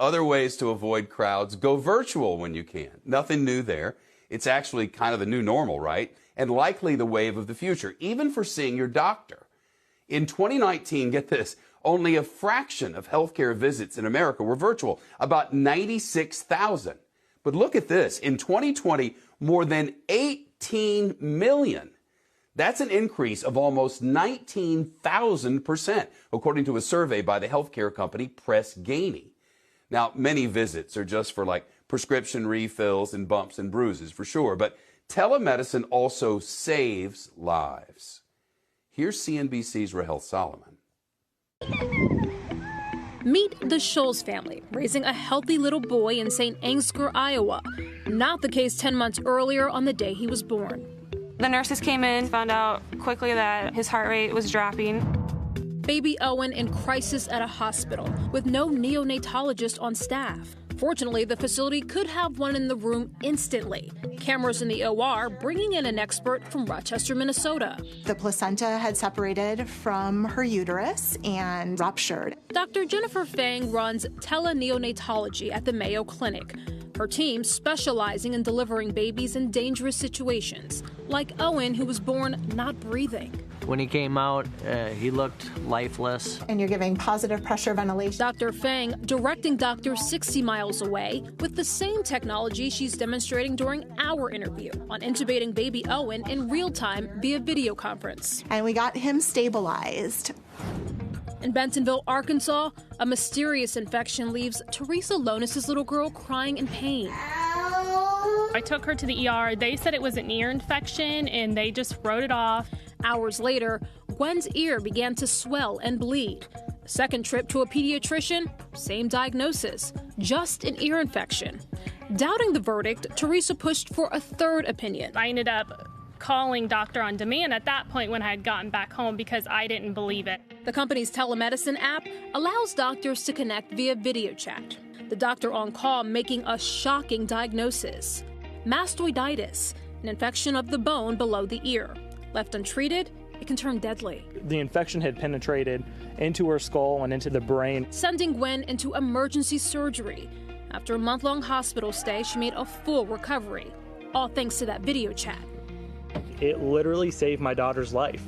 Other ways to avoid crowds: go virtual when you can. Nothing new there. It's actually kind of the new normal, right? And likely the wave of the future, even for seeing your doctor. In 2019, get this, only a fraction of healthcare visits in America were virtual, about 96,000. But look at this. In 2020, more than 18 million. That's an increase of almost 19,000%, according to a survey by the healthcare company Press Ganey. Now, many visits are just for like prescription refills and bumps and bruises, for sure, but telemedicine also saves lives. Here's CNBC's Rahel Solomon. Meet the Scholes family, raising a healthy little boy in St. Ansgar, Iowa. Not the case 10 months earlier on the day he was born. The nurses came in, found out quickly that his heart rate was dropping. Baby Owen in crisis at a hospital with no neonatologist on staff. Fortunately, the facility could have one in the room instantly. Cameras in the OR bringing in an expert from Rochester, Minnesota. The placenta had separated from her uterus and ruptured. Dr. Jennifer Fang runs teleneonatology at the Mayo Clinic. Her team specializing in delivering babies in dangerous situations, like Owen, who was born not breathing. When he came out, he looked lifeless. And you're giving positive pressure ventilation. Dr. Fang directing doctors 60 miles away with the same technology she's demonstrating during our interview on intubating baby Owen in real time via video conference. And we got him stabilized. In Bentonville, Arkansas, a mysterious infection leaves Teresa Lonis' little girl crying in pain. I took her to the ER. They said it was an ear infection, and they just wrote it off. Hours later, Gwen's ear began to swell and bleed. Second trip to a pediatrician, same diagnosis, just an ear infection. Doubting the verdict, Teresa pushed for a third opinion. I ended up calling Doctor on Demand at that point when I had gotten back home because I didn't believe it. The company's telemedicine app allows doctors to connect via video chat. The doctor on call making a shocking diagnosis: mastoiditis, an infection of the bone below the ear. Left untreated, it can turn deadly. The infection had penetrated into her skull and into the brain, sending Gwen into emergency surgery. After a month-long hospital stay, she made a full recovery, all thanks to that video chat. It literally saved my daughter's life.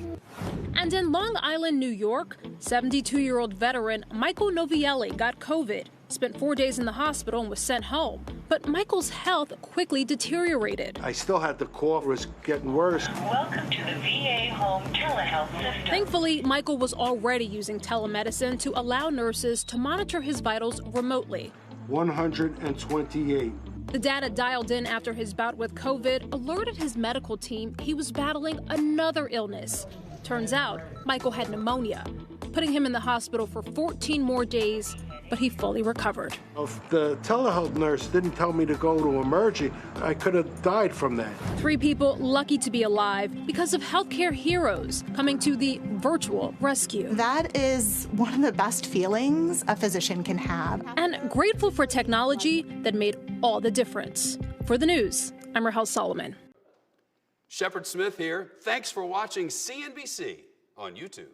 And in Long Island, New York, 72-year-old veteran Michael Novielli got COVID, spent 4 days in the hospital and was sent home. But Michael's health quickly deteriorated. I still had the cough, it was getting worse. Welcome to the VA Home Telehealth System. Thankfully, Michael was already using telemedicine to allow nurses to monitor his vitals remotely. 128. The data dialed in after his bout with COVID alerted his medical team he was battling another illness. Turns out, Michael had pneumonia, putting him in the hospital for 14 more days, but he fully recovered. If the telehealth nurse didn't tell me to go to emergency, I could have died from that. 3 people lucky to be alive because of healthcare heroes coming to the virtual rescue. That is one of the best feelings a physician can have. And grateful for technology that made all the difference. For the news, I'm Rahel Solomon. Shepard Smith here. Thanks for watching CNBC on YouTube.